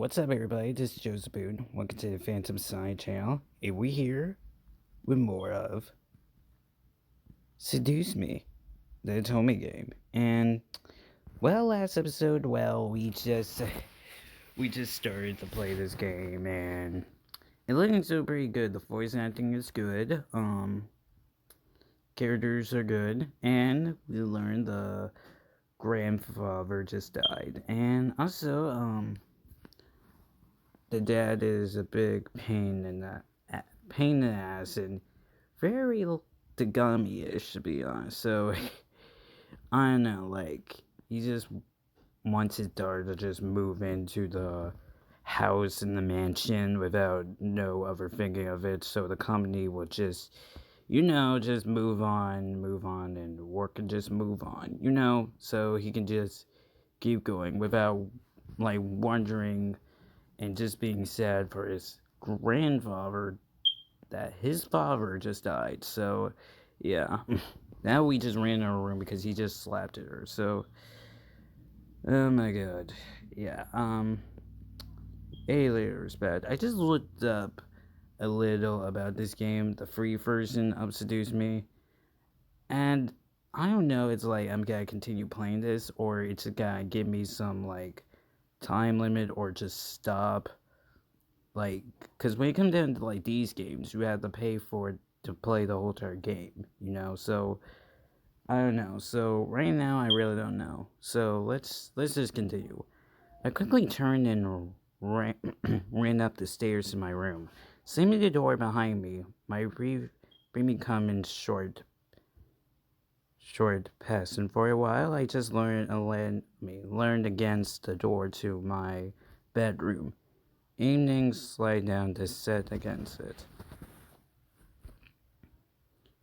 What's up, everybody? This is Joseph Boone. Welcome to the Phantom Side channel. And we here with more of Seduce Me, the otome game. And well, last episode, we just started to play this game, and it looking so pretty good. The voice acting is good. Characters are good, and we learned the grandfather just died, and also the dad is a big pain in the ass and very Tagami-ish, to be honest. So I don't know, like he just wants his daughter to just move into the house in the mansion without no other thinking of it, so the company will just just move on, and work and just move on, so he can just keep going without like wondering and just being sad for his grandfather that his father just died. So yeah, now we just ran in our room because he just slapped at her. So oh my god, yeah. Later is bad. I just looked up a little about this game, the free version of Seduce Me, and I don't know. It's like I'm gonna continue playing this, or it's gonna give me some like time limit, or just stop. Like, because when it comes down to like these games, you have to pay for it to play the whole entire game, so I don't know. So right now I really don't know, so let's just continue. I quickly turned and ran, ran up the stairs to my room, slamming the door behind me. My breathing come in short pass, and for a while I just learned against the door to my bedroom. Evenings slide down to set against it.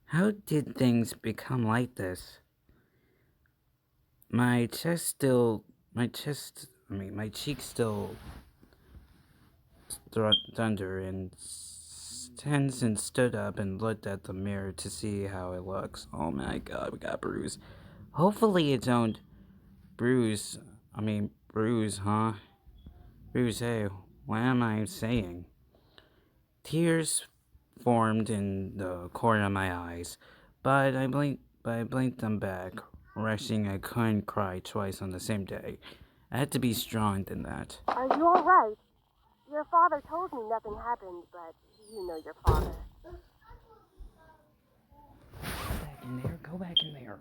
How did things become like this? My cheeks still thunder and tense, and stood up and looked at the mirror to see how it looks. Oh my god, we got bruise. Hopefully it don't bruise. Bruise, huh? Bruise, hey, what am I saying? Tears formed in the corner of my eyes, but I blinked them back, rushing I couldn't cry twice on the same day. I had to be strong than that. Are you alright? Your father told me nothing happened, but you know your father. Go back in there.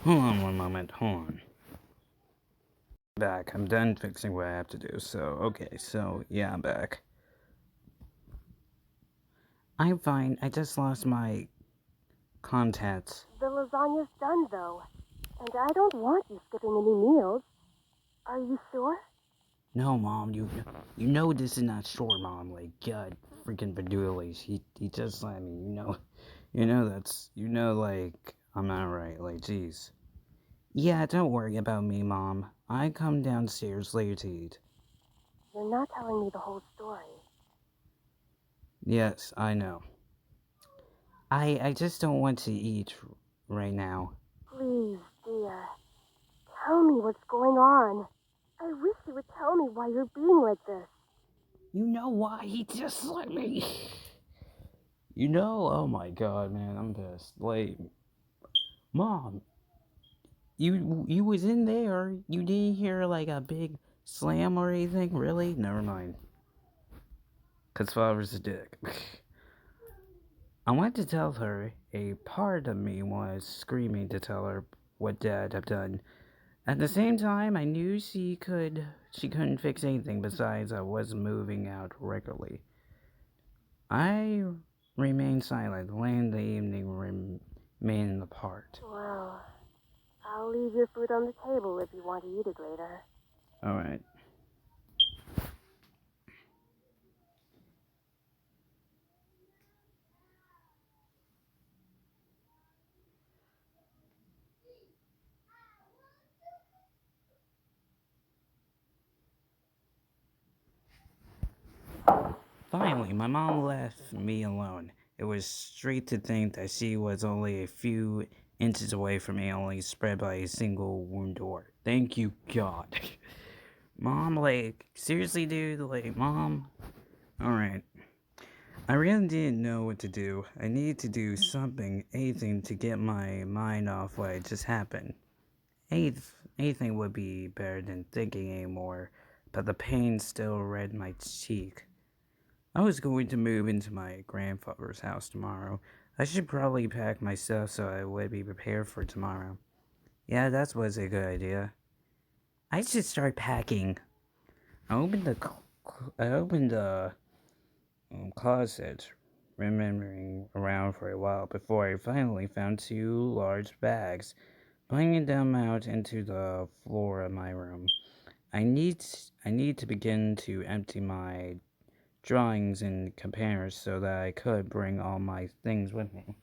Hold on one moment, hold on. Back, I'm done fixing what I have to do, yeah, I'm back. I'm fine, I just lost my contacts. The lasagna's done, though, and I don't want you skipping any meals. Are you sure? No, Mom, you know this is not sure, Mom. Like, God freaking Bedoolies. He just let me, like, I'm not right. Like, jeez. Yeah, don't worry about me, Mom. I come downstairs later to eat. You're not telling me the whole story. Yes, I know. I just don't want to eat right now. Please, dear. Tell me what's going on. I wish you would tell me why you're being like this. You know why he just let me? Oh my god, man, I'm pissed. Like, Mom, you was in there. You didn't hear like a big slam or anything, really? Never mind. Cause father's a dick. I wanted to tell her. A part of me was screaming to tell her what Dad had done. At the same time, I knew she couldn't fix anything besides I was moving out regularly. I remained silent, letting the evening remain apart. Well, I'll leave your food on the table if you want to eat it later. Alright. Finally, my mom left me alone. It was straight to think that she was only a few inches away from me, only spread by a single wound door. Thank you, God. Mom, like, seriously, dude? Like, Mom? Alright. I really didn't know what to do. I needed to do something, anything, to get my mind off what had just happened. Anything would be better than thinking anymore, but the pain still read my cheek. I was going to move into my grandfather's house tomorrow. I should probably pack my stuff so I would be prepared for tomorrow. Yeah, that was a good idea. I should start packing. I opened the closet, remembering around for a while before I finally found two large bags, bringing them out into the floor of my room. I need to begin to empty my drawings and computers so that I could bring all my things with me.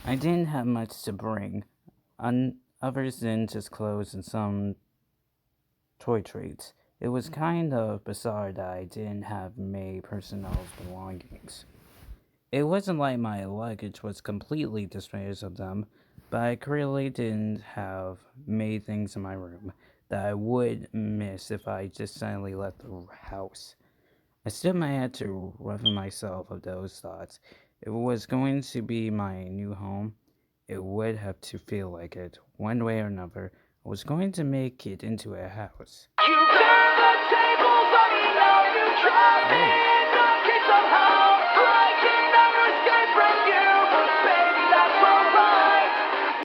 I didn't have much to bring, other than just clothes and some toy treats. It was kind of bizarre that I didn't have many personal belongings. It wasn't like my luggage was completely disposed of them, but I clearly didn't have many things in my room that I would miss if I just suddenly left the house. I still might have to roughen myself of those thoughts. If it was going to be my new home, it would have to feel like it, one way or another. I was going to make it into a house. You turn the tables on me now, you try me, lucky somehow. I can never escape from you, but baby, that's alright.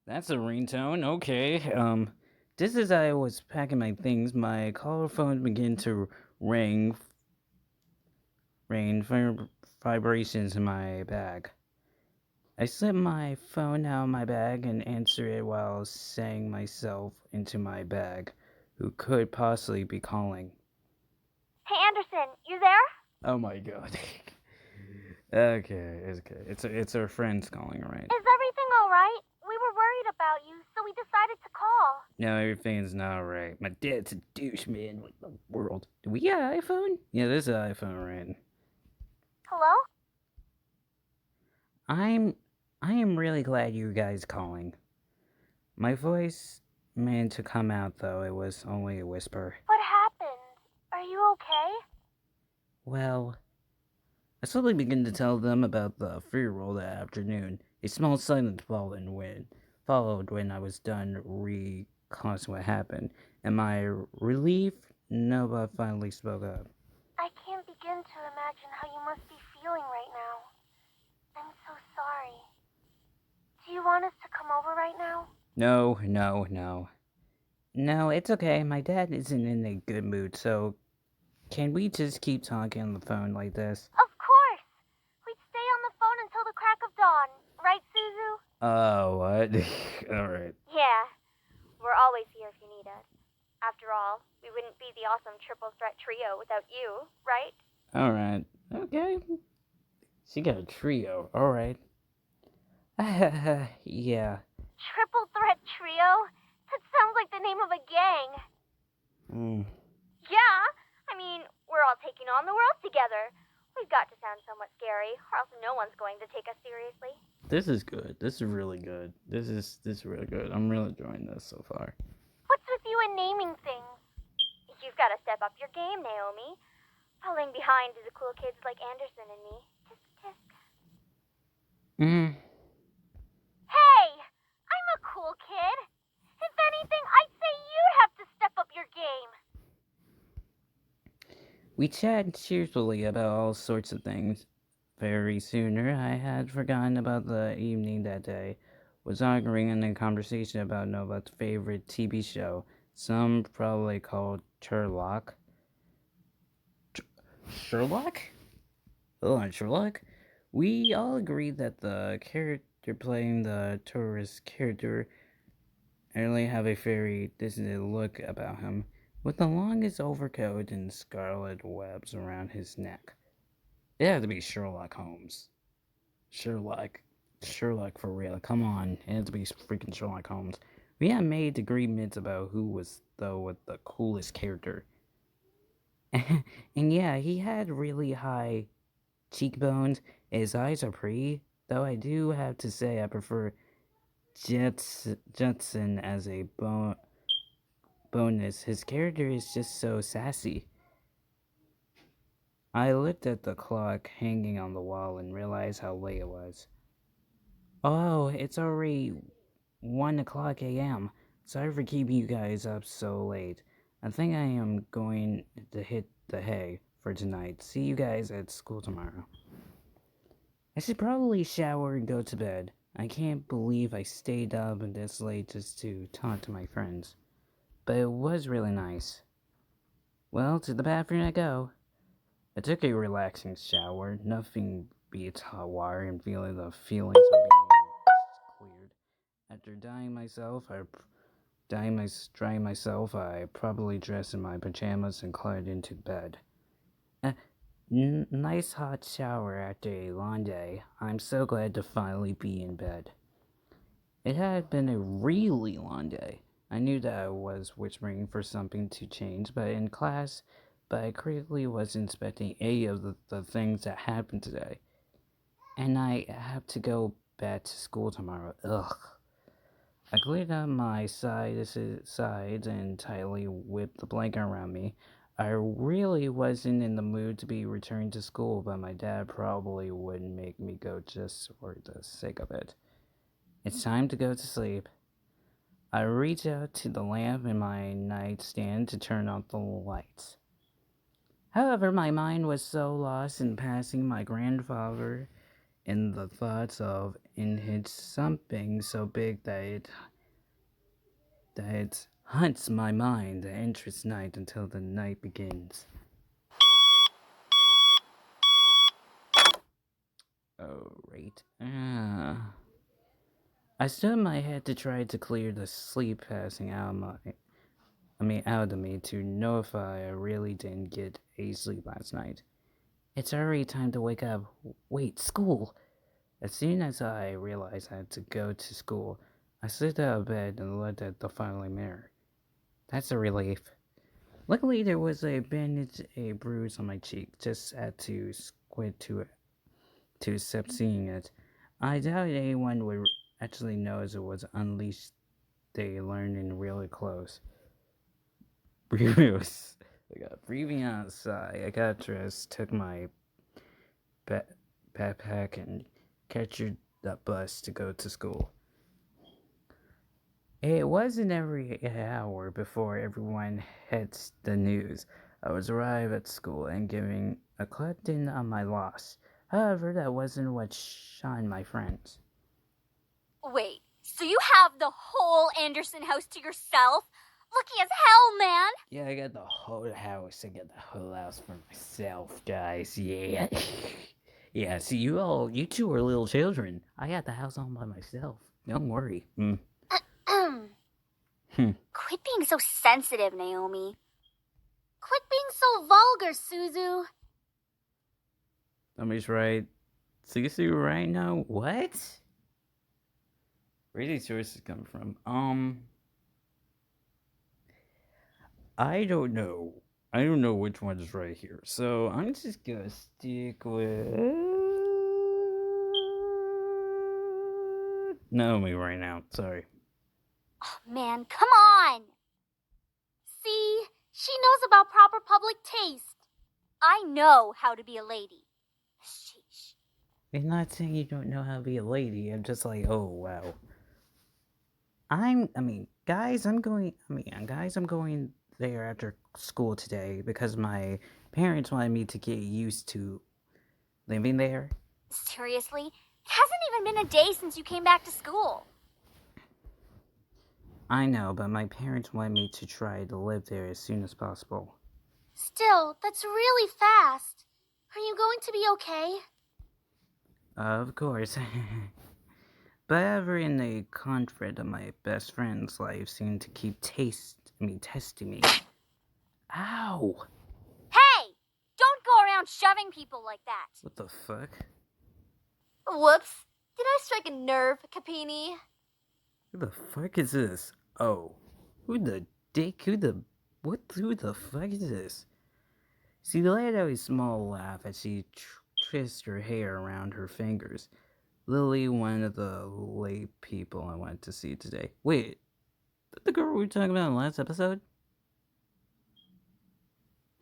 That's a ringtone, okay. Just as I was packing my things, my collar phone began to ring vibrations in my bag. I slipped my phone out of my bag and answered it while saying myself into my bag. Who could possibly be calling? Hey, Anderson, you there? Oh my god. Okay, it's okay. It's our friends calling, right? Is everything alright? We were worried about you, so we decided to call. No, everything's not right. My dad's a douche, man. What the world? Do we got an iPhone? Yeah, there's an iPhone, right? Hello? I am really glad you guys calling. My voice meant to come out though, it was only a whisper. What happened? Are you okay? Well, I slowly began to tell them about the free roll that afternoon. A small silence followed when I was done recounting what happened, and my relief, Nova finally spoke up. I can't begin to imagine how you must be feeling right now. I'm so sorry. Do you want us to come over right now? No, no, no. No, it's okay. My dad isn't in a good mood, so can we just keep talking on the phone like this? Of course! We'd stay on the phone until the crack of dawn. Right, Suzu? What? Alright. Yeah. We're always here if you need us. After all, we wouldn't be the awesome triple threat trio without you, right? Alright. Okay. She got a trio. Alright. Yeah. Triple threat trio? That sounds like the name of a gang. Mm. Yeah, I mean, we're all taking on the world together. We've got to sound somewhat scary, or else no one's going to take us seriously. This is good. This is really good. This is really good. I'm really enjoying this so far. What's with you and naming things? You've got to step up your game, Naomi. Falling behind the cool kids like Anderson and me. Tisk tisk. Mm. Hey! I'm a cool kid. If anything, I'd say you'd have to step up your game. We chatted cheerfully about all sorts of things. Very sooner, I had forgotten about the evening that day. Was arguing in a conversation about Nova's favorite TV show, some probably called Sherlock. Sherlock? Hold on, Sherlock? We all agreed that the character playing the tourist character only have a very distant look about him, with the longest overcoat and scarlet webs around his neck. It had to be Sherlock Holmes. Sherlock for real. Come on, it had to be freaking Sherlock Holmes. We had made agreements about who was though with the coolest character. And yeah, he had really high cheekbones. His eyes are pretty, though I do have to say I prefer Judson as a bonus. His character is just so sassy. I looked at the clock hanging on the wall and realized how late it was. Oh, it's already 1 o'clock a.m. Sorry for keeping you guys up so late. I think I am going to hit the hay for tonight. See you guys at school tomorrow. I should probably shower and go to bed. I can't believe I stayed up this late just to talk to my friends. But it was really nice. Well, to the bathroom I go. I took a relaxing shower. Nothing beats hot water and feeling the feelings of being cleared. After drying myself, I probably dressed in my pajamas and climbed into bed. Uh, Nice hot shower after a long day. I'm so glad to finally be in bed. It had been a really long day. I knew that I was whispering for something to change, but I critically wasn't expecting any of the things that happened today. And I have to go back to school tomorrow. Ugh. I cleared up my sides and tightly whipped the blanket around me. I really wasn't in the mood to be returned to school, but my dad probably wouldn't make me go just for the sake of it. It's time to go to sleep. I reached out to the lamp in my nightstand to turn off the lights. However, my mind was so lost in passing my grandfather in the thoughts of in his something so big that it haunts my mind the interest night until the night begins. Oh, right. I stood my head to try to clear the sleep passing out of me to notify I really didn't get a sleep last night. It's already time to wake up. Wait, school! As soon as I realized I had to go to school, I slid out of bed and looked at the family mirror. That's a relief. Luckily, there was a bandage, a bruise on my cheek. Just had to squint to accept seeing it. I doubt anyone would actually notice it was unleashed. They learned in really close. Breathing outside. I got dressed, took my backpack, and captured the bus to go to school. It wasn't every hour before everyone hits the news. I was arrived at school and giving a collecting on my loss. However, that wasn't what shined my friends. Wait, so you have the whole Anderson house to yourself? Lucky as hell, man! Yeah, I got the whole house. I got the whole house for myself, guys. Yeah. Yeah, see, you two are little children. I got the house all by myself. Don't worry. Quit being so sensitive, Naomi. Quit being so vulgar, Suzu. Somebody's right. Susu right now? What? Where these sources come from? I don't know. I don't know which one is right here. So I'm just gonna stick with Naomi right now. Sorry. Oh, man, come on! See, she knows about proper public taste. I know how to be a lady. Sheesh. I'm not saying you don't know how to be a lady. I'm just like, oh wow. Guys, I'm going there after school today because my parents wanted me to get used to living there. Seriously? It hasn't even been a day since you came back to school. I know, but my parents wanted me to try to live there as soon as possible. Still, that's really fast. Are you going to be okay? Of course. But ever in the conflict of my best friend's life seemed to keep testing me. Ow! Hey! Don't go around shoving people like that. What the fuck? Whoops. Did I strike a nerve, Capini? Who the fuck is this? Oh. Who the fuck is this? See, the lady always small laugh as she twists her hair around her fingers. Lily, one of the late people I went to see today. Wait, that the girl we were talking about in the last episode?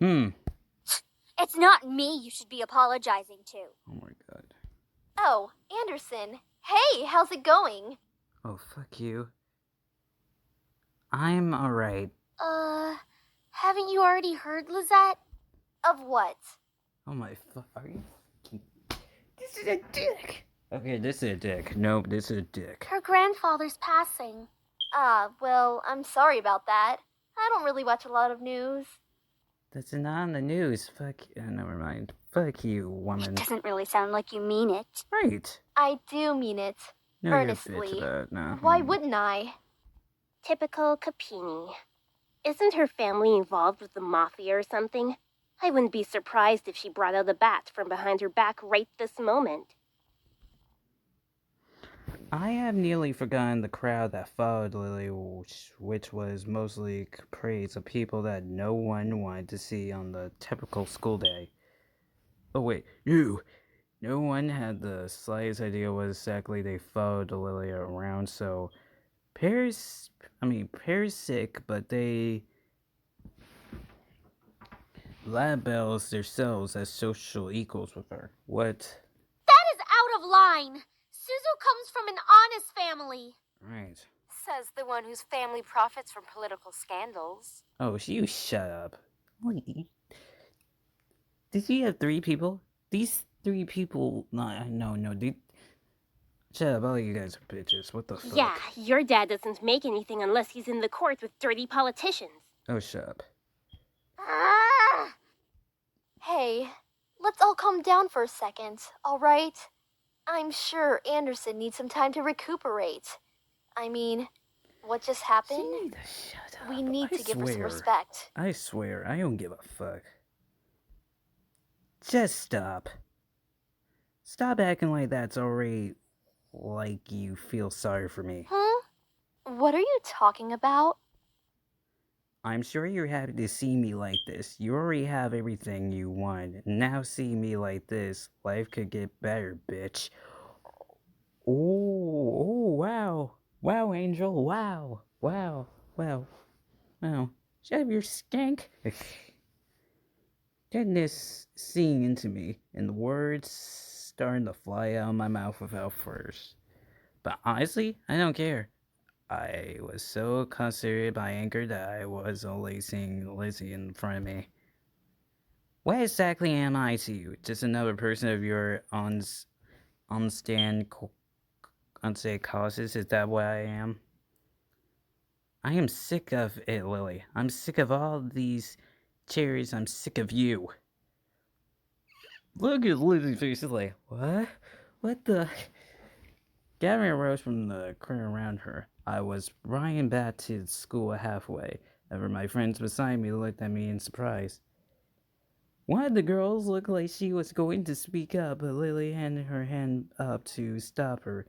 It's not me you should be apologizing to. Oh my god. Oh, Anderson. Hey, how's it going? Oh, fuck you. I'm alright. Haven't you already heard, Lizette? Of what? Oh my fuck. Are you. This is a dick! Okay, this is a dick. Nope, this is a dick. Her grandfather's passing. Well, I'm sorry about that. I don't really watch a lot of news. That's not on the news. Fuck. Never mind. Fuck you, It woman. doesn't really sound like you mean it. Right. I do mean it. No, you're a Earnestly. bitch about no. Why wouldn't I? Typical Capini. Isn't her family involved with the mafia or something? I wouldn't be surprised if she brought out a bat from behind her back right this moment. I have nearly forgotten the crowd that followed Lily, which was mostly praise of people that no one wanted to see on the typical school day. Oh wait, you! No one had the slightest idea what exactly they followed Lily around, so Paris sick, but they labels themselves as social equals with her. What? That is out of line. Suzu comes from an honest family. Right. Says the one whose family profits from political scandals. Oh, you shut up. Wait. Did you have 3 people? These 3 people. No. Shut up, all you guys are bitches. What the fuck? Yeah, your dad doesn't make anything unless he's in the court with dirty politicians. Oh, shut up. Ah! Hey, let's all calm down for a second, alright? I'm sure Anderson needs some time to recuperate. I mean, what just happened? You need to shut up. We need I to give her some swear. respect. I swear, I don't give a fuck. Just stop. Stop acting like that's already like you feel sorry for me. Huh? What are you talking about? I'm sure you're happy to see me like this. You already have everything you want. Now see me like this. Life could get better, bitch. Oh, wow. Wow, Angel. Wow. Shut up, your skank. Getting this scene into me, and the words starting to fly out of my mouth without first. But honestly, I don't care. I was so concentrated by anger that I was only seeing Lizzie in front of me. What exactly am I to you? Just another person of your unstand causes? Is that what I am? I am sick of it, Lily. I'm sick of all these cherries. I'm sick of you. Look at Lizzie's face. She's like, what? What the? Gavin arose from the crowd around her. I was riding back to school halfway. Ever my friends beside me looked at me in surprise. One of the girls looked like she was going to speak up, but Lily handed her hand up to stop her.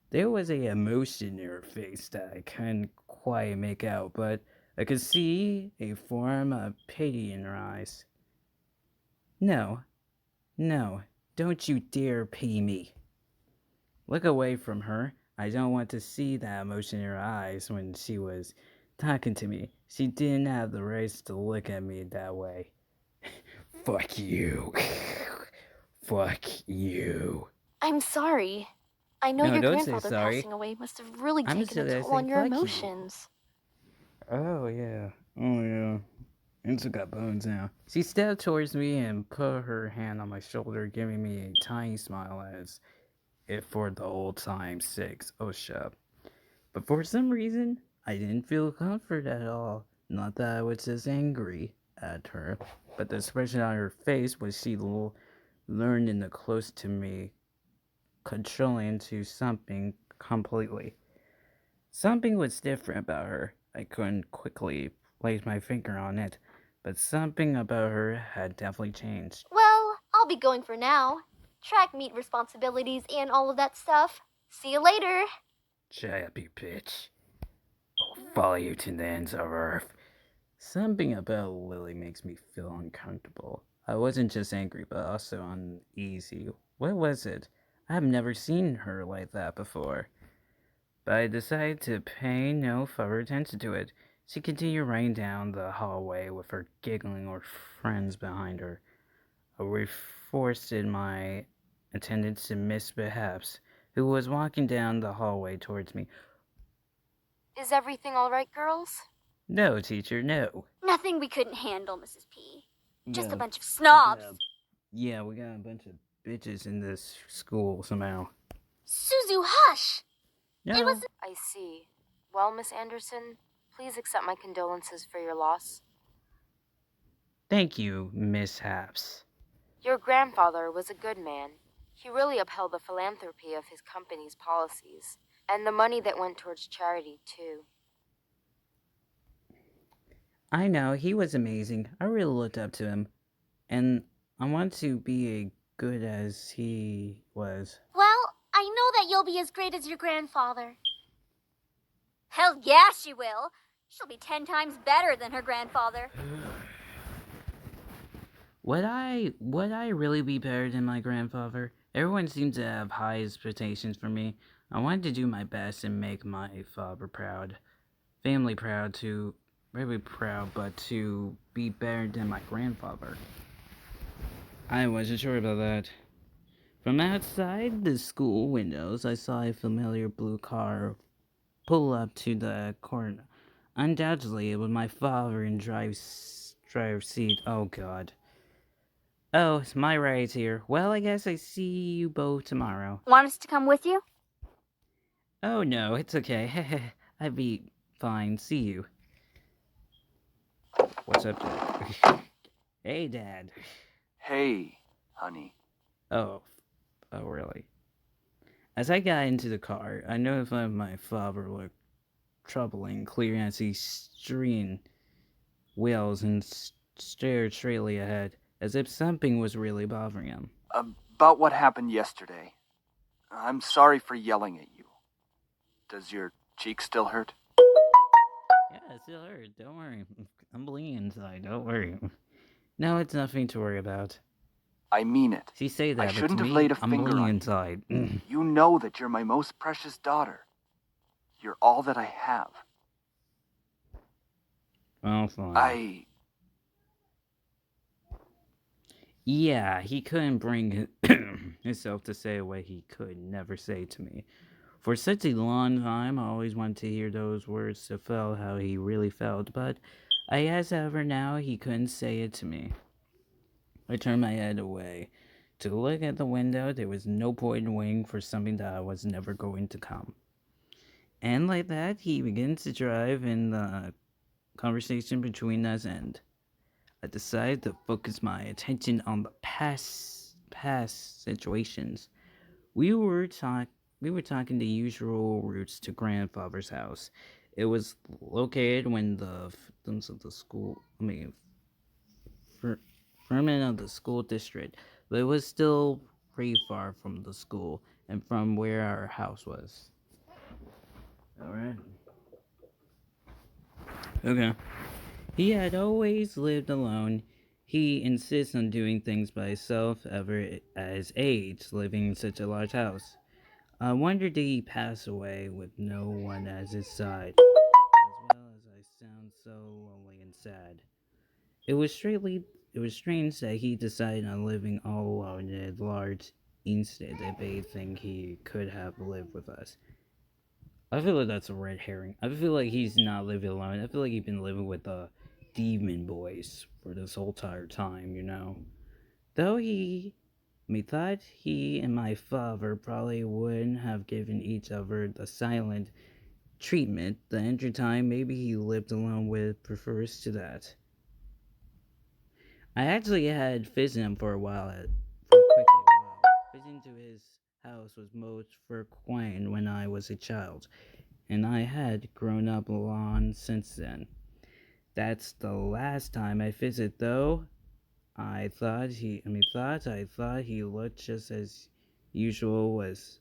There was a emotion in her face that I couldn't quite make out, but I could see a form of pity in her eyes. No, don't you dare pity me. Look away from her. I don't want to see that emotion in her eyes when she was talking to me. She didn't have the right to look at me that way. Fuck you. Fuck you. I'm sorry. I know No, your don't say grandfather sorry. passing away must have really I'm taken just a gonna toll say on your fuck you. emotions. Oh, yeah. It's got bones now. She stepped towards me and put her hand on my shoulder, giving me a tiny smile as if for the old time's sake. Oh, shut up. But for some reason, I didn't feel comfort at all. Not that I was just angry at her, but the expression on her face was she learned in the close to me, controlling into something completely. Something was different about her. I couldn't quickly place my finger on it, but something about her had definitely changed. Well, I'll be going for now. Track meet responsibilities and all of that stuff. See you later. Shut up, you bitch. I'll follow you to the ends of Earth. Something about Lily makes me feel uncomfortable. I wasn't just angry, but also uneasy. What was it? I have never seen her like that before. But I decided to pay no further attention to it. She continued running down the hallway with her giggling or friends behind her. I reinforced my attendance to Miss Behaps, who was walking down the hallway towards me. Is everything all right, girls? No, teacher, no. Nothing we couldn't handle, Mrs. P. Just a Yeah, bunch of snobs. yeah, we got a bunch of bitches in this school somehow. Suzu, hush! No. It was. I see. Well, Miss Anderson, please accept my condolences for your loss. Thank you, Mishaps. Your grandfather was a good man. He really upheld the philanthropy of his company's policies, and the money that went towards charity, too. I know, he was amazing. I really looked up to him. And I want to be as good as he was. Well, I know that you'll be as great as your grandfather. Hell yeah, she will. She'll be 10 times better than her grandfather. Would I really be better than my grandfather? Everyone seems to have high expectations for me. I wanted to do my best and make my father proud. Family proud too. Very proud, but to be better than my grandfather. I wasn't sure about that. From outside the school windows, I saw a familiar blue car pull up to the corner. Undoubtedly, it was my father in driver's seat. Oh, God. Oh, it's my ride's here. Well, I guess I see you both tomorrow. Want us to come with you? Oh, no, it's okay. I'd be fine. See you. What's up, Dad? Hey, Dad. Hey, honey. Oh, really? As I got into the car, I notified my father looked troubling, clear as he strained wheels and stared straightly ahead, as if something was really bothering him. About what happened yesterday. I'm sorry for yelling at you. Does your cheek still hurt? Yeah, it still hurt. Don't worry. I'm bleeding inside. Don't worry. No, it's nothing to worry about. I mean it. She say that, I but to shouldn't have me, laid a I'm finger bleeding on inside. you. You know that you're my most precious daughter. You're all that I have. Well, fine. Yeah, he couldn't bring himself to say what he could never say to me. For such a long time, I always wanted to hear those words to feel how he really felt, but I guess ever now he couldn't say it to me. I turned my head away to look at the window. There was no point in waiting for something that was never going to come. And like that, he begins to drive, and the conversation between us end. I decided to focus my attention on the past situations. We were talking the usual routes to grandfather's house. It was located when the fiefdoms of the school, ferment of the school district, but it was still pretty far from the school and from where our house was. All right. Okay. He had always lived alone. He insists on doing things by himself ever at his age, living in such a large house. I wonder did he pass away with no one at his side, as well as I sound so lonely and sad. It was strange that he decided on living all alone in a large instead of a thing he could have lived with us. I feel like that's a red herring. I feel like he's not living alone. I feel like he's been living with the demon boys for this whole entire time, you know. Though thought he and my father probably wouldn't have given each other the silent treatment the entire time maybe he lived alone with prefers to that. I actually had visited him for a while, for a quick while. Visiting to his house was most frequent when I was a child, and I had grown up long since then. That's the last time I visited, though. I thought he looked just as usual was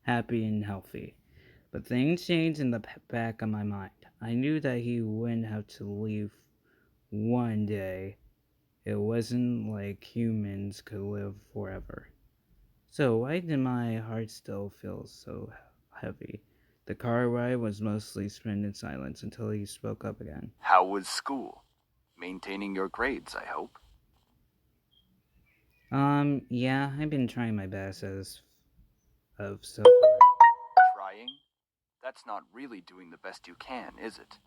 happy and healthy. But things changed in the back of my mind. I knew that he wouldn't have to leave one day It wasn't like humans could live forever. So why did my heart still feel so heavy? The car ride was mostly spent in silence until he spoke up again. How was school? Maintaining your grades, I hope. Yeah, I've been trying my best as of so far. Trying? That's not really doing the best you can, is it?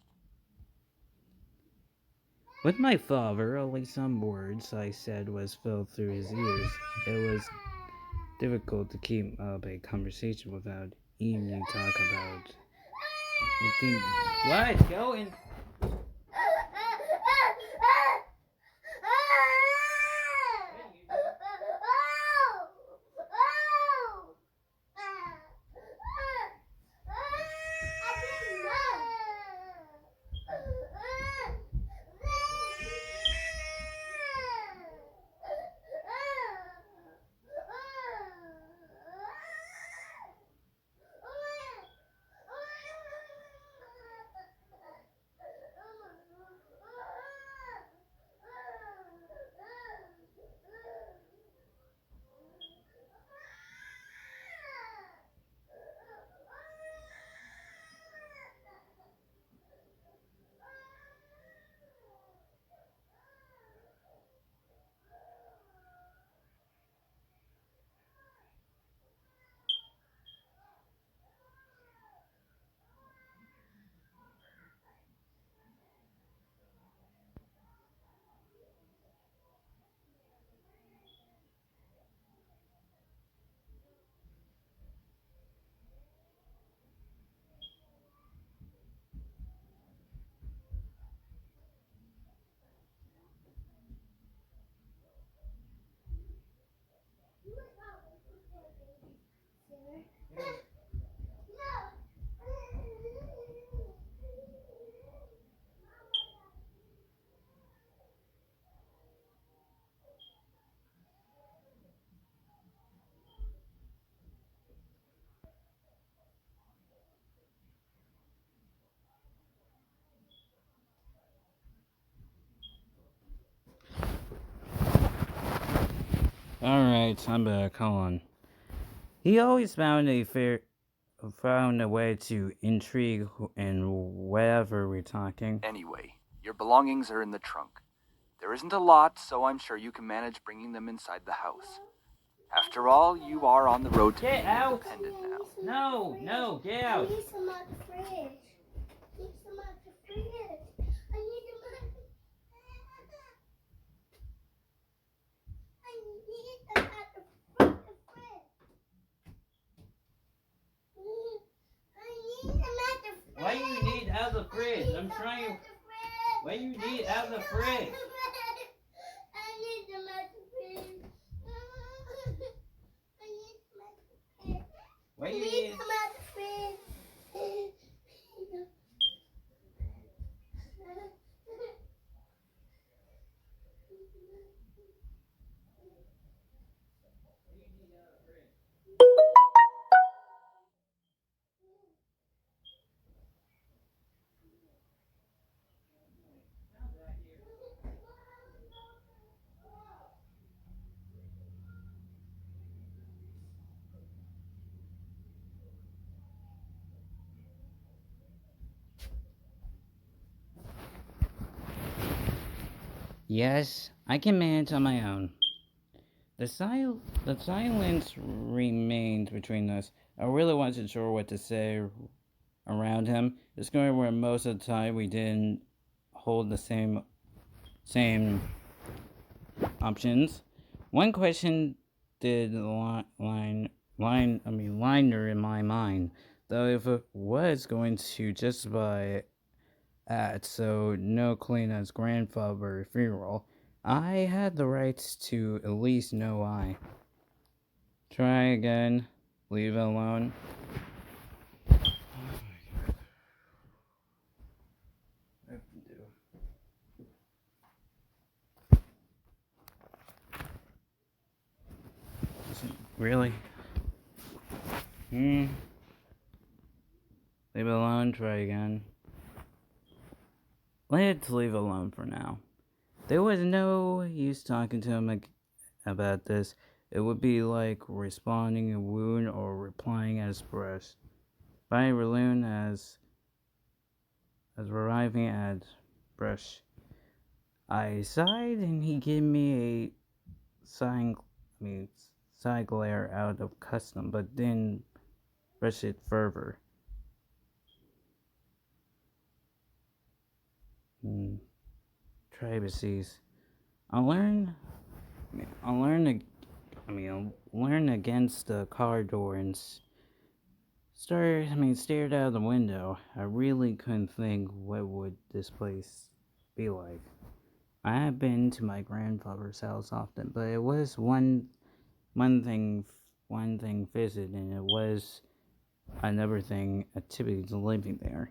With my father, only some words I said was filled through his ears. It was difficult to keep up a conversation without even talk about anything. What? Go in. Alright, I'm back. Hold on. He always found a way to intrigue in whatever we're talking. Anyway, your belongings are in the trunk. There isn't a lot, so I'm sure you can manage bringing them inside the house. After all, you are on the road to being independent now. No, get out. I need some out the fridge. Keep some out the fridge. I need them out the I need them out the fridge. I need them out the fridge. Why you need out of the fridge? I'm trying. Why you need out of the fridge? I need them out the fridge. I need them out the fridge. Why I you need need? them out the fridge. Yes, I can manage on my own. The silence remained between us. I really wasn't sure what to say around him. It's going where most of the time we didn't hold the same options. One question did liner in my mind, though if it was going to justify at so no clean as grandfather funeral, I had the rights to at least know why. Try again. Leave it alone. Really? Leave it alone. Try again. Let's leave it alone for now. There was no use talking to him about this. It would be like responding a wound or replying as brush. By Raloon as arriving at brush. I sighed and he gave me a side, side glare out of custom, but didn't brush it further. Privacies. I learned. I learned. I learned against the car door and stared out the window. I really couldn't think what would this place be like. I had been to my grandfather's house often, but it was one thing visit, and it was another thing activities living there.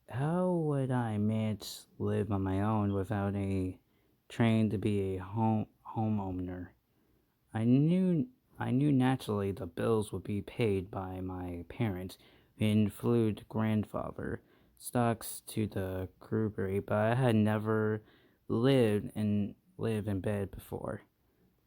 How would I manage to live on my own without a trained to be a homeowner? I knew I knew naturally the bills would be paid by my parents, who include grandfather, stocks to the brewery, but I had never lived in bed before.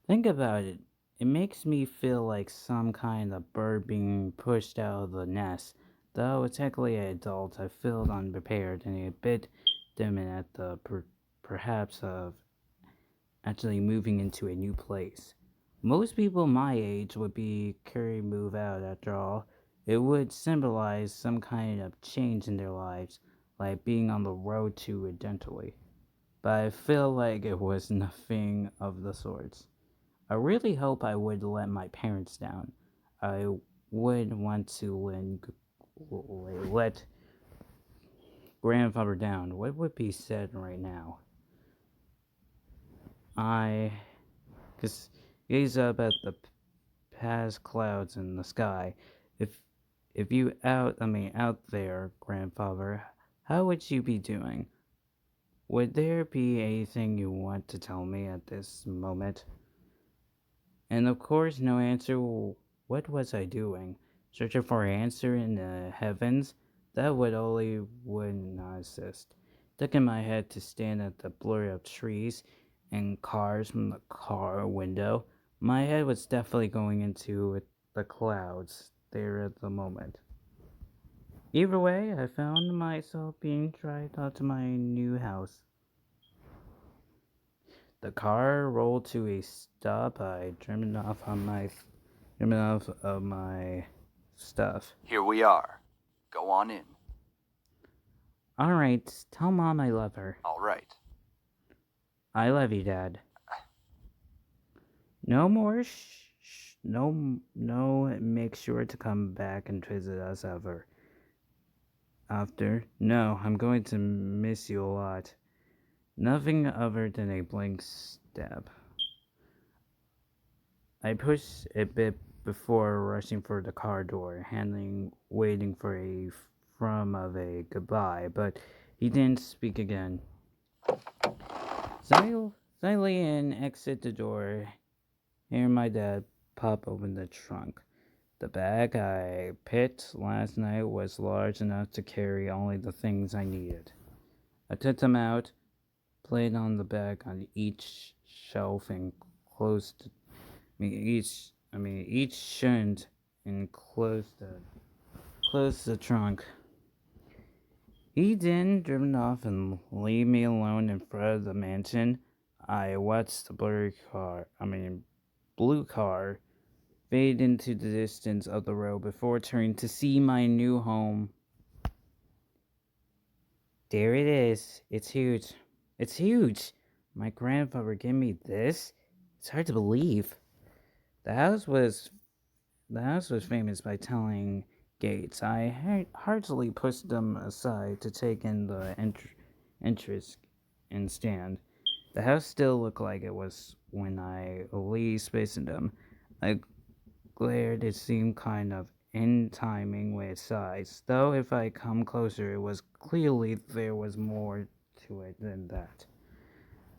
Think about it. It makes me feel like some kind of bird being pushed out of the nest. Though technically an adult, I feel unprepared and a bit timid at the perhaps of actually moving into a new place. Most people my age would be career move out after all. It would symbolize some kind of change in their lives, like being on the road to identity. But I feel like it was nothing of the sorts. I really hope I would let my parents down. I would want to let grandfather down. What would be said right now? I just gaze up at the past clouds in the sky. If if you out there, grandfather, how would you be doing? Would there be anything you want to tell me at this moment? And of course, no answer. What was I doing? Searching for an answer in the heavens? That would not assist. Stuck in my head to stand at the blur of trees and cars from the car window. My head was definitely going into the clouds there at the moment. Either way, I found myself being dragged out to my new house. The car rolled to a stop. I trimmed off of my stuff. Here we are. Go on in. All right, tell Mom I love her. All right. I love you, Dad. No more no, make sure to come back and visit us ever. After? No, I'm going to miss you a lot. Nothing other than a blank step. I pushed a bit before rushing for the car door, waiting for a of a goodbye, but he didn't speak again. Silently and exit the door. Hear my dad pop open the trunk. The bag I picked last night was large enough to carry only the things I needed. I took them out, played on the bag on each shelf, and each shunned and closed the trunk. He then driven off and leave me alone in front of the mansion. I watched the blue car fade into the distance of the road before turning to see my new home. There it is. It's huge. It's huge. My grandfather gave me this. It's hard to believe. The house was famous by telling gates. I heartily pushed them aside to take in the entrance and stand. The house still looked like it was when I least visited them. I glared. It seemed kind of in timing with its size, though if I come closer, it was clearly there was more to it than that.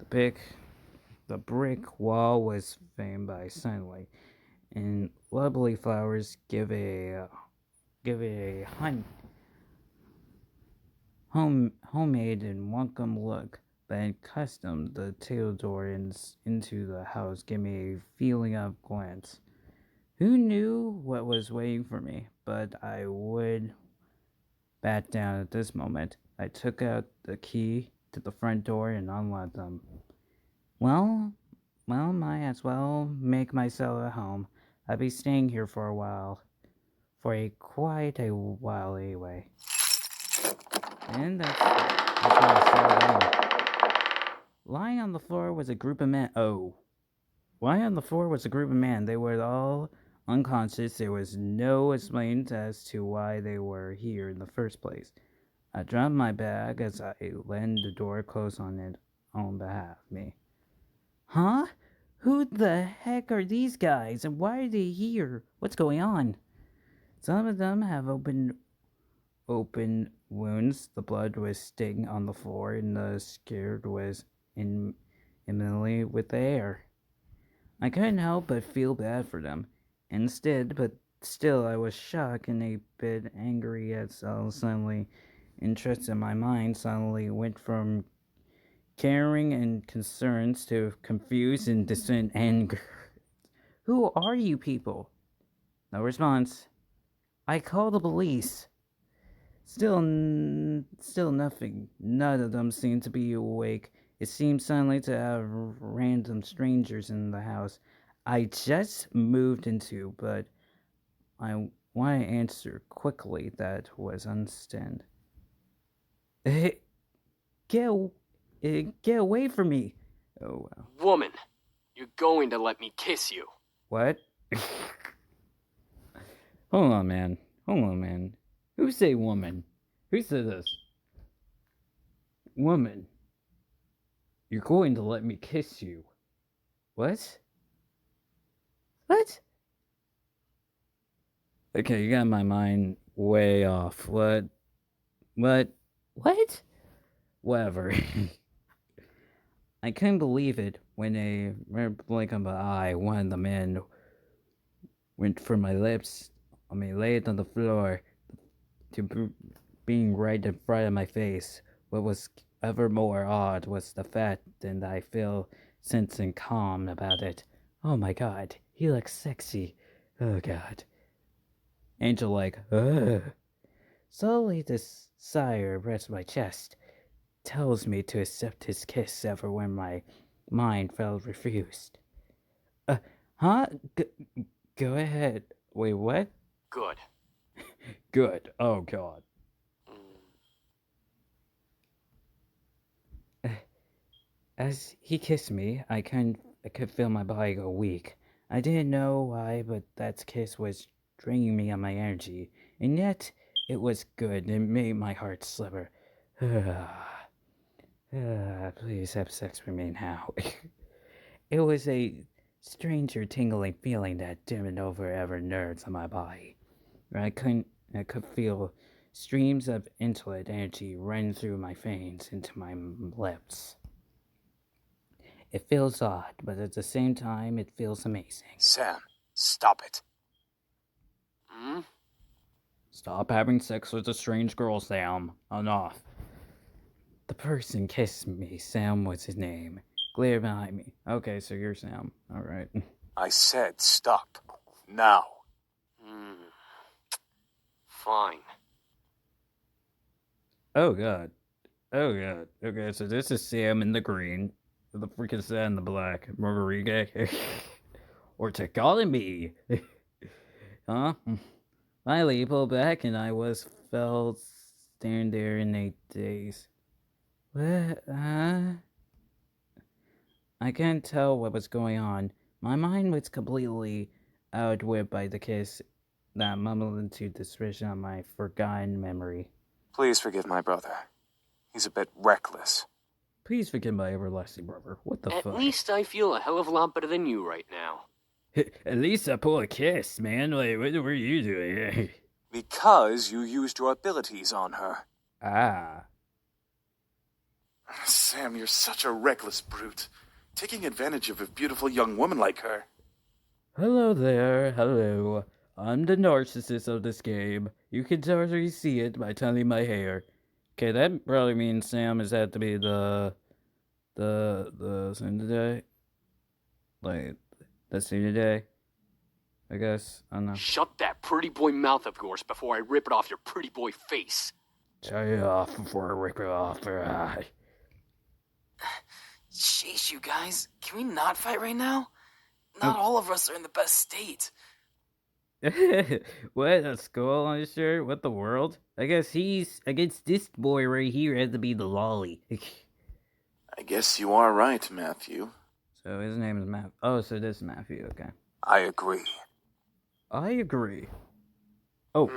The the brick wall was framed by sunlight, and lovely flowers give it a homemade and welcome look. Then custom the tail door into the house gave me a feeling of glance. Who knew what was waiting for me? But I would bat down at this moment. I took out the key to the front door and unlocked them. Well, might as well make myself at home. I'll be staying here for a while. Quite a while anyway. And that's when I settled in. Lying on the floor was a group of men. Oh. Lying on the floor was a group of men. They were all unconscious. There was no explaint as to why they were here in the first place. I dropped my bag as I let the door close on its own behalf of me. Huh? Who the heck are these guys, and why are they here? What's going on? Some of them have open wounds. The blood was stinging on the floor, and the scared was imminently with the air. I couldn't help but feel bad for them. Instead, but still, I was shocked and a bit angry as all suddenly interest in my mind suddenly went from caring and concerns to confused and distant anger. Who are you people? No response. I call the police. Still nothing. None of them seem to be awake. It seems suddenly to have random strangers in the house I just moved into, but I want to answer quickly that was unstunned. Get away from me! Oh wow. Woman, you're going to let me kiss you. What? Hold on, man. Who say woman? Who said this? Woman. You're going to let me kiss you. What? What? Okay, you got my mind way off. What? Whatever. I couldn't believe it when a mere blink of an eye, one of the men went from my lips, laid on the floor, to being right in front of my face. What was ever more odd was the fact that I feel sensing calm about it. Oh my god, he looks sexy. Oh god. Angel like, ugh. Slowly this sire rests my chest, tells me to accept his kiss ever when my mind felt refused. Huh? Go ahead. Wait, what? Good. Good. Oh god. As he kissed me, I could feel my body go weak. I didn't know why, but that kiss was draining me of my energy, and yet it was good and made my heart sliver. Please have sex with me now. It was a stranger tingling feeling that dimmed over every nerves of my body. I could feel streams of intellect energy run through my veins into my lips. It feels odd, but at the same time, it feels amazing. Sam, stop it. Hmm? Stop having sex with a strange girl, Sam. Enough. The person kissed me. Sam was his name. Glared behind me. Okay, so you're Sam. Alright. I said stop. Now. Fine. Oh god. Okay, so this is Sam in the green. The freaking Sam in the black. Margarita. Or Tagalami. Huh? Finally, he pulled back and I felt staring there in 8 days. What? I couldn't tell what was going on. My mind was completely outwit by the kiss that mumbled into distortion on my forgotten memory. Please forgive my brother. He's a bit reckless. Please forgive my everlasting brother. What the fuck? At least I feel a hell of a lot better than you right now. At least I pulled a kiss, man. Like, what were you doing? Because you used your abilities on her. Ah. Sam, you're such a reckless brute. Taking advantage of a beautiful young woman like her. Hello there. Hello. I'm the narcissist of this game. You can totally see it by telling my hair. Okay, that probably means Sam has had to be the The same today, like the same today. I guess I don't know. Shut that pretty boy mouth of yours before I rip it off your pretty boy face. Shut it off before I rip it off your eye. Sheesh, you guys. Can we not fight right now? Not all of us are in the best state. What, a skull on his shirt? What the world? I guess this boy right here has to be the lolly. I guess you are right, Matthew. So his name is Matthew. Oh, so this is Matthew, okay. I agree. I agree. Oh.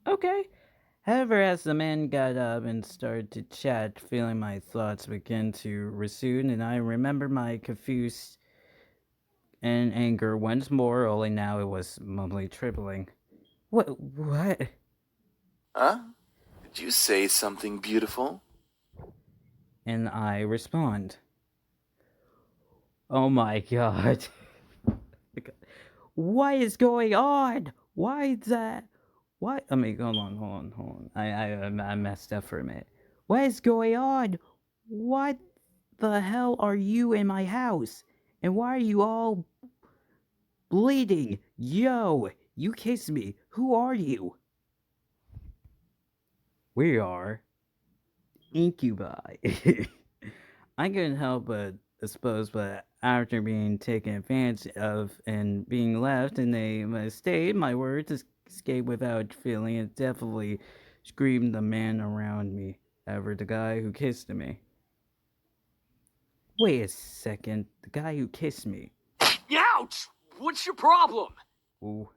Okay. However, as the man got up and started to chat, feeling my thoughts begin to resume, and I remember my confused and anger once more, only now it was mumbly tripling. What? Huh? Did you say something beautiful? And I respond, oh my god. What is going on? Why is that? What? I mean, hold on. I messed up for a minute. What is going on? What the hell are you in my house? And why are you all bleeding? Yo, you kissed me. Who are you? We are incubi. I couldn't help but suppose, but after being taken advantage of and being left in a state, my words escaped without feeling and definitely screamed the man around me, ever the guy who kissed me. Wait a second, the guy who kissed me. Ouch! What's your problem? Ooh.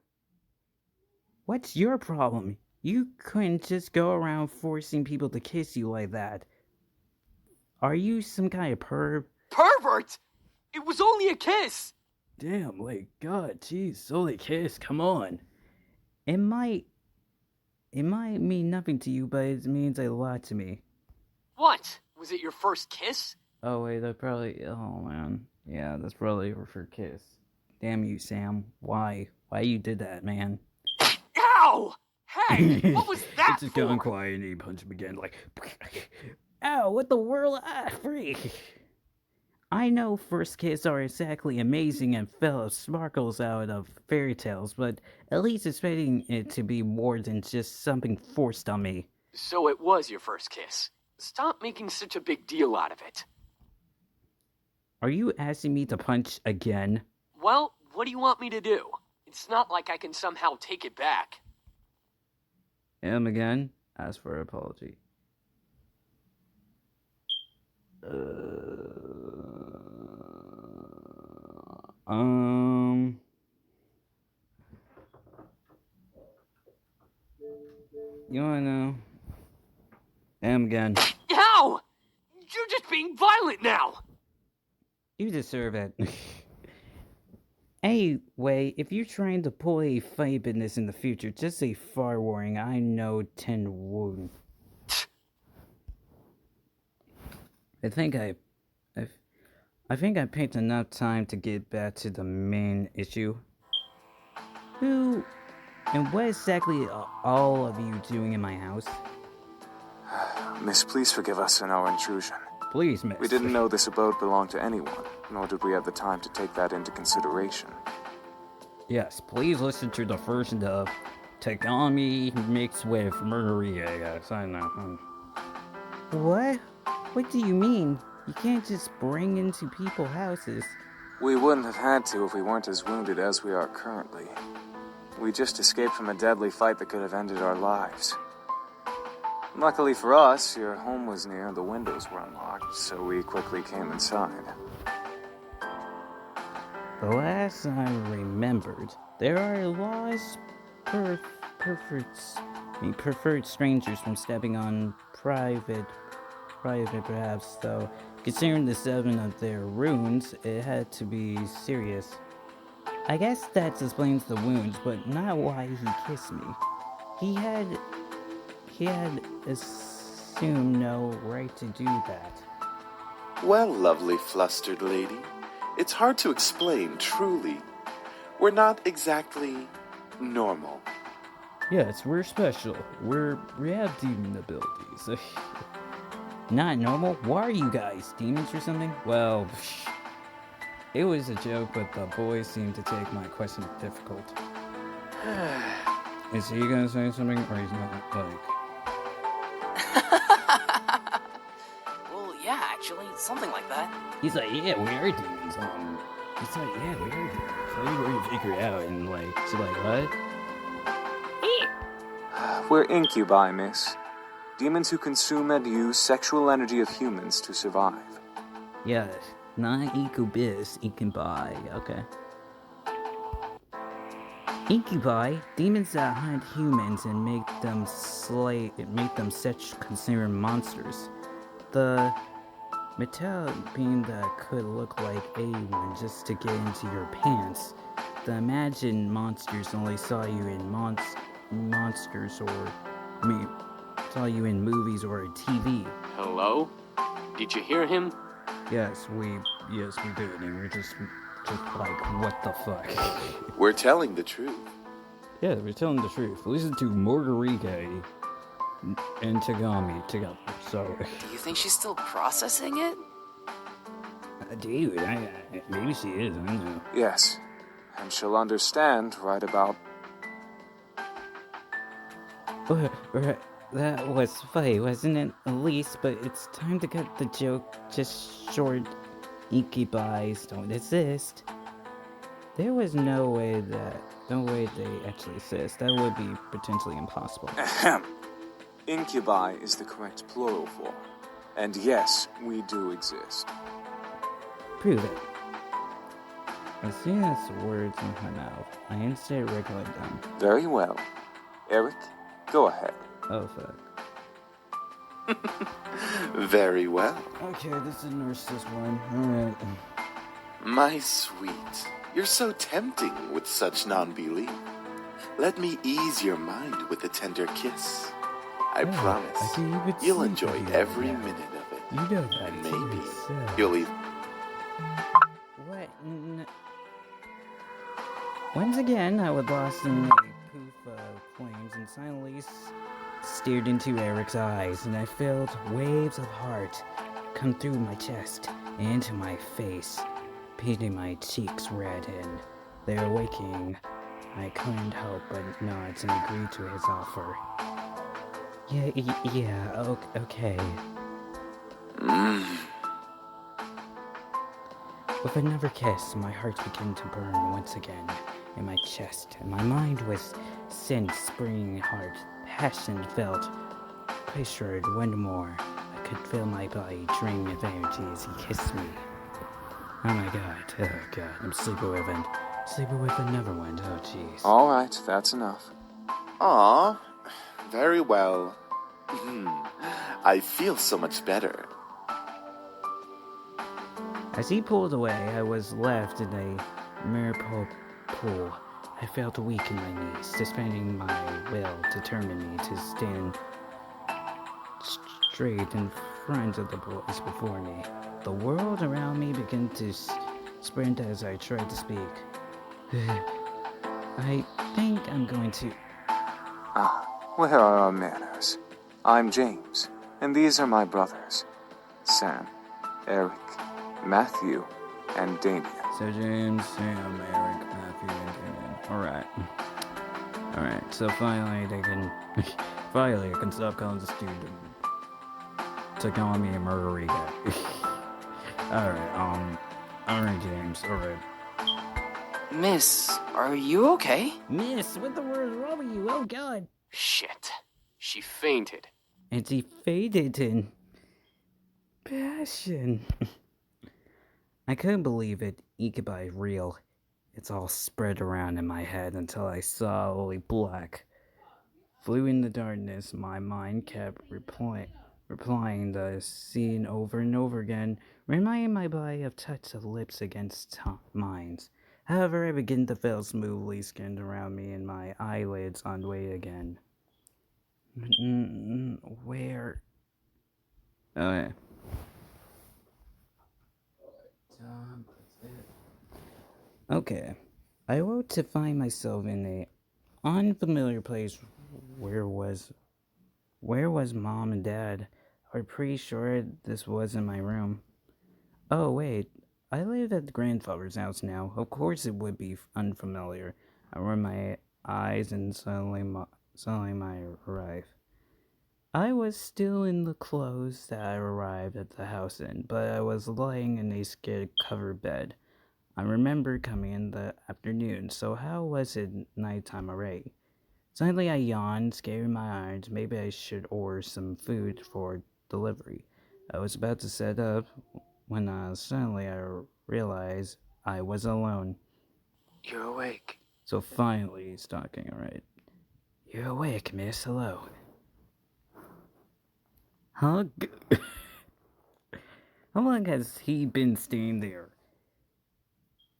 What's your problem? You couldn't just go around forcing people to kiss you like that. Are you some kind of perv? Pervert! It was only a kiss! Damn, like, God, jeez, only a kiss, come on. It might mean nothing to you, but it means a lot to me. What? Was it your first kiss? Oh, wait, oh, man. Yeah, that's probably your first kiss. Damn you, Sam. Why you did that, man? Ow! Hey, what was that It's just for? gone quiet and he punched him again, like, ow, what the world? Free. I know first kiss are exactly amazing and full of sparkles out of fairy tales, but at least expecting it to be more than just something forced on me. So it was your first kiss. Stop making such a big deal out of it. Are you asking me to punch again? Well, what do you want me to do? It's not like I can somehow take it back. Him again? Ask for an apology. You wanna know? Him again. Ow! You're just being violent now! You deserve it. Anyway, if you're trying to pull a fight business in the future, just a far warning, I know 10 wound. I think I picked enough time to get back to the main issue. Who and what exactly are all of you doing in my house? Miss, please forgive us in our intrusion. Please, miss. We didn't know this abode belonged to anyone, nor did we have the time to take that into consideration. Yes, please listen to the version of Takeomi mixed with Murderia. Yes, I know. What? What do you mean? You can't just bring into people's houses. We wouldn't have had to if we weren't as wounded as we are currently. We just escaped from a deadly fight that could have ended our lives. Luckily for us, your home was near and the windows were unlocked, so we quickly came inside. The last I remembered, there are laws preferred strangers from stepping on private perhaps, though considering the 7 of their wounds, it had to be serious. I guess that explains the wounds, but not why he kissed me. He had assumed no right to do that. Well, lovely flustered lady, it's hard to explain, truly. We're not exactly normal. Yes, we're special. We have demon abilities. Not normal? What are you guys, demons or something? Well, it was a joke, but the boys seem to take my question difficult. Is he gonna say something, or he's not? Well, yeah, actually, something like that. He's like, yeah, we are demons. He's like, yeah, we are demons. How do you figure it out? And she's like, what? We're incubi, miss. Demons who consume and use sexual energy of humans to survive. Yeah, not incubus, incubi. Okay. Incubi, demons that hunt humans and make them such considered monsters. The metal being that could look like anyone just to get into your pants. The imagined monsters only saw you in monsters or saw you in movies or TV. Hello? Did you hear him? Yes, we did, and we're just like, what the fuck? We're telling the truth. Yeah, we're telling the truth. Listen to Morgarike and Tagami together, so... Do you think she's still processing it? Dude, maybe she is, I don't know. Yes, and she'll understand right about... That was funny, wasn't it, Elise? But it's time to cut the joke just short. Incubis don't exist. There was no way they actually exist. That would be potentially impossible. Ahem. Incubi is the correct plural form. And yes, we do exist. Prove it. As soon as words in her mouth, I instantly recollect them. Very well. Eric, go ahead. Oh, fuck. Very well. Okay, this is nurse this one. Alright. My sweet, you're so tempting with such non-belief. Let me ease your mind with a tender kiss. I promise you'll enjoy every minute of it. You know that. And maybe you'll even... What? Once again, I was lost in a poof of flames and silently stared into Eric's eyes, and I felt waves of heart come through my chest and into my face, painting my cheeks red, and they were waking. I couldn't help but nod and agree to his offer. Okay. With another kiss, my heart began to burn once again in my chest, and my mind was sent springing heart. Passion felt pressured one more. I could feel my body drain of energy as he kissed me. Oh my god, I'm sleeping with another one, oh jeez. Alright, that's enough. Aw, very well. I feel so much better. As he pulled away, I was left in a mirror pool. I felt weak in my knees, suspending my will determined me to stand straight in front of the boys before me. The world around me began to sprint as I tried to speak. I think I'm going to... Where are our manners? I'm James, and these are my brothers, Sam, Eric, Matthew, and Damien. So James, Sam, Eric, Matthew, and Damien. Alright, so finally I can stop calling this dude Tagami and Margarita. Alright, James, alright. Miss, are you okay? Miss, what the world is wrong with you? Oh god. Shit. She fainted. And she faded in passion. I couldn't believe it. Ikibai real. It's all spread around in my head until I saw only black. Flew in the darkness, my mind kept replying the scene over and over again, reminding my body of touch of lips against mine's. However, I began to feel smoothly skinned around me and my eyelids unweight again. Where? Oh, yeah. Okay. I awoke to find myself in a unfamiliar place. Where was Mom and Dad? I'm pretty sure this wasn't my room. Oh, wait. I live at grandfather's house now. Of course it would be unfamiliar. I rubbed my eyes and suddenly arrive. I was still in the clothes that I arrived at the house in, but I was lying in a scared covered bed. I remember coming in the afternoon, so how was it nighttime already? Suddenly I yawned, scaring my eyes. Maybe I should order some food for delivery. I was about to set up when suddenly I realized I was alone. You're awake. So finally he's talking, alright. You're awake, miss. Hello. Huh? How long has he been staying there?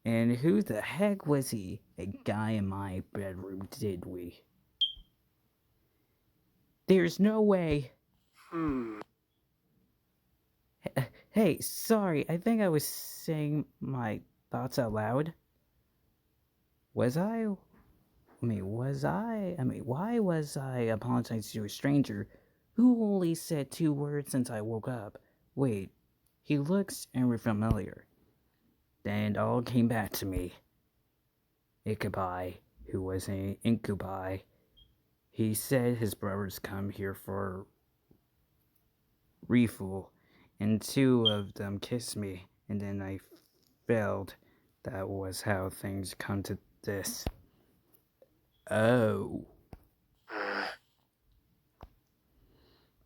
And who the heck was he? A guy in my bedroom, did we? There's no way. Hey, sorry, I think I was saying my thoughts out loud. Was I? Why was I apologizing to a stranger who only said 2 words since I woke up? Wait, he looks unfamiliar. Then it all came back to me. Ickaby, who was an incubi, he said his brothers come here for refuel, and 2 of them kissed me, and then I failed. That was how things come to this. Oh.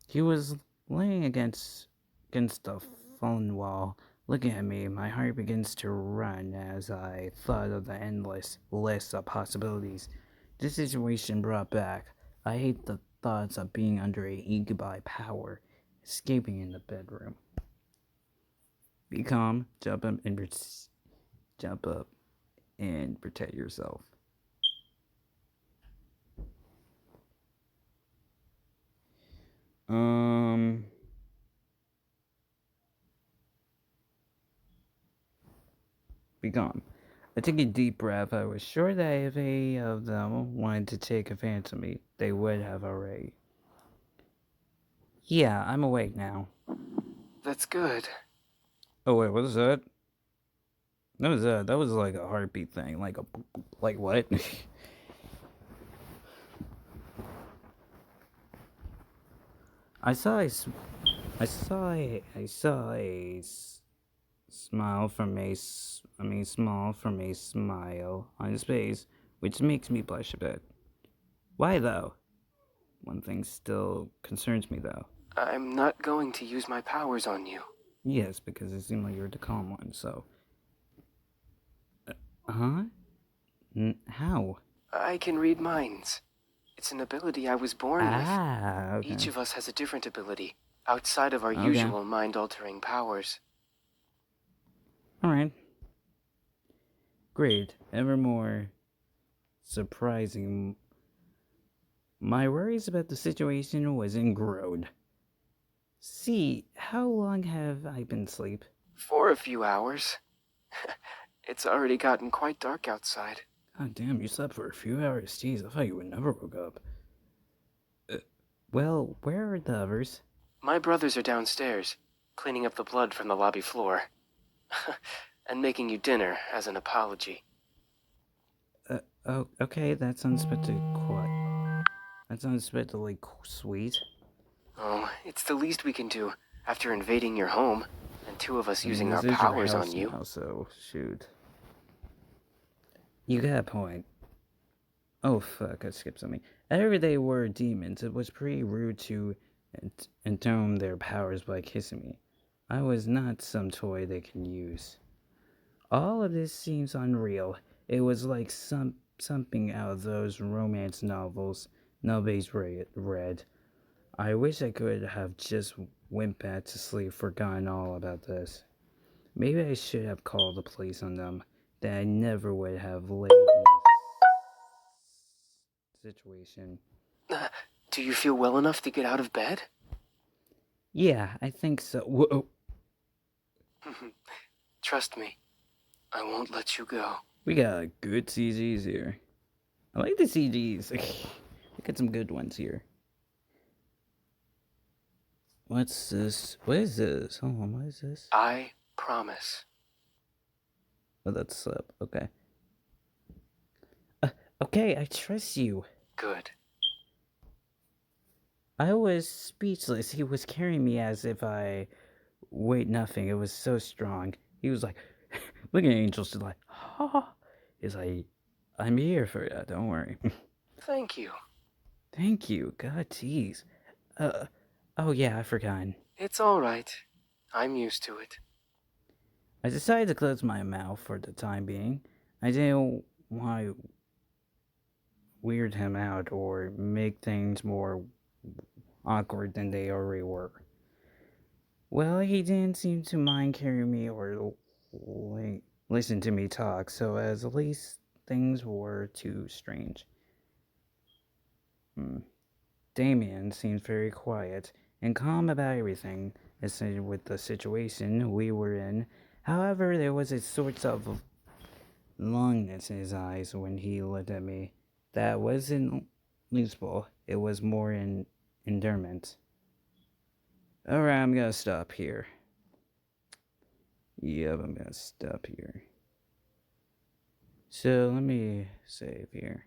He was laying against the fallen wall, looking at me. My heart begins to run as I thought of the endless list of possibilities this situation brought back. I hate the thoughts of being under a incubi power, escaping in the bedroom. Be calm, jump up and protect yourself. Be calm. I took a deep breath. I was sure that if any of them wanted to take advantage of me, they would have already. Yeah, I'm awake now. That's good. Oh wait, what was that? That was like a heartbeat thing, like what? I saw a smile from a smile on his face, which makes me blush a bit. Why though? One thing still concerns me though. I'm not going to use my powers on you. Yes, because it seemed like you're the calm one, so. Huh? How? I can read minds. It's an ability I was born with. Okay. Each of us has a different ability, outside of our usual mind-altering powers. Alright. Great. Ever more surprising. My worries about the situation wasn't grown. See, how long have I been asleep? For a few hours. It's already gotten quite dark outside. God damn, you slept for a few hours. Jeez, I thought you would never woke up. Well, where are the others? My brothers are downstairs, cleaning up the blood from the lobby floor. And making you dinner as an apology. Oh, okay, that's unexpected. That's unexpectedly sweet. Oh, it's the least we can do after invading your home, and 2 of us using our This is your powers house on you. now, so shoot. You got a point. Oh fuck, I skipped something. However they were demons, it was pretty rude to entome their powers by kissing me. I was not some toy they can use. All of this seems unreal. It was like something out of those romance novels nobody's read. I wish I could have just went back to sleep, forgotten all about this. Maybe I should have called the police on them. Then I never would have laid in this situation. Do you feel well enough to get out of bed? Yeah, I think so. Whoa. Trust me, I won't let you go. We got good CGs here. I like the CGs. We got some good ones here. What's this? What is this? Hold on, what is this? I promise. Oh, that's slip. Okay. Okay, I trust you. Good. I was speechless. He was carrying me as if I weighed nothing. It was so strong. He was like, look at Angel's like, ha. He's like, I'm here for you. Don't worry. Thank you. Thank you. God, jeez. Oh yeah, I forgot. It's all right. I'm used to it. I decided to close my mouth for the time being. I didn't want to weird him out or make things more awkward than they already were. Well, he didn't seem to mind carrying me or listen to me talk, so as at least things were too strange. Damien seemed very quiet and calm about everything, as with the situation we were in. However, there was a sort of longness in his eyes when he looked at me. That wasn't useful. It was more in endearment. Alright, I'm gonna stop here. Yep, I'm gonna stop here. So let me save here.